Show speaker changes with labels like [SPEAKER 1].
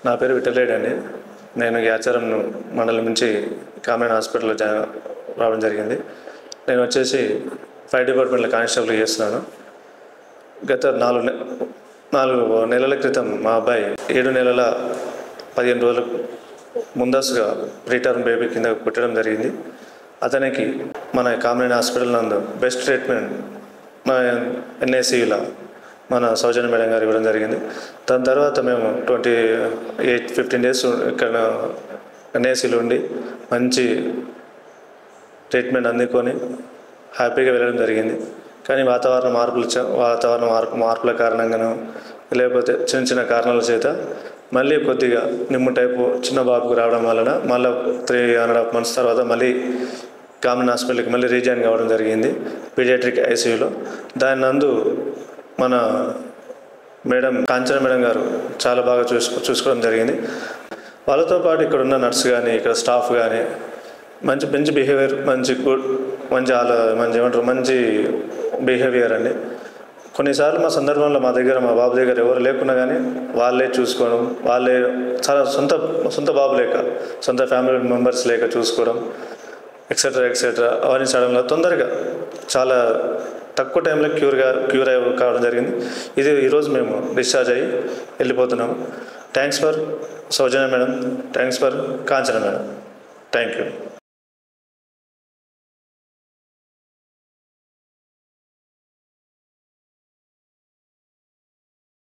[SPEAKER 1] నా పేరు విఠలరెడ్డి అండి. నేను యాచారం మండలం నుంచి కామినేని హాస్పిటల్లో రావడం జరిగింది. నేను వచ్చేసి ఫైర్ డిపార్ట్మెంట్లో కానిస్టేబుల్ చేస్తున్నాను. గత 4 నెలల క్రితం మా అబ్బాయి 7 నెలల 15 రోజులు ముందస్తుగా రిటర్న్ బేబీ కింద పుట్టడం జరిగింది. అతనికి మన కామినేని హాస్పిటల్ నందు బెస్ట్ ట్రీట్మెంట్ NACUలో మన సౌజన్య మేడం గారు ఇవ్వడం జరిగింది. దాని తర్వాత మేము 15 డేస్ ఇక్కడ NACUలో ఉండి మంచి ట్రీట్మెంట్ అందుకొని హ్యాపీగా వెళ్ళడం జరిగింది. కానీ వాతావరణ మార్పుల కారణంగాను లేకపోతే చిన్న కారణాల చేత మళ్ళీ కొద్దిగా నిమ్ము టైపు చిన్న బాబుకు రావడం వలన మళ్ళీ 3.5 months తర్వాత మళ్ళీ కామినేని హాస్పిటల్కి మళ్ళీ రీజాయిన్ కావడం జరిగింది పీడియాట్రిక్ ICUలో. దాని నందు మన మేడం కాంచన మేడం గారు చాలా బాగా చూసుకోవడం జరిగింది. వాళ్ళతో పాటు ఇక్కడ ఉన్న నర్స్ కానీ ఇక్కడ స్టాఫ్ కానీ మంచి బిహేవియర్, మంచి బిహేవియర్ అండి. కొన్నిసార్లు మా సందర్భంలో మా బాబు దగ్గర ఎవరు లేకున్నా కానీ వాళ్ళే చూసుకోవడం, వాళ్ళే చాలా సొంత బాబు లేక సొంత ఫ్యామిలీ మెంబర్స్ లేక చూసుకోవడం ఎక్సెట్రా అవన్నీ చేయడంలో తొందరగా చాలా తక్కువ టైంలో క్యూర్ కావడం జరిగింది. ఈరోజు మేము డిశ్చార్జ్ అయ్యి వెళ్ళిపోతున్నాము. Thanks for Soujanya madam, thanks for Kanchana madam. Thank you.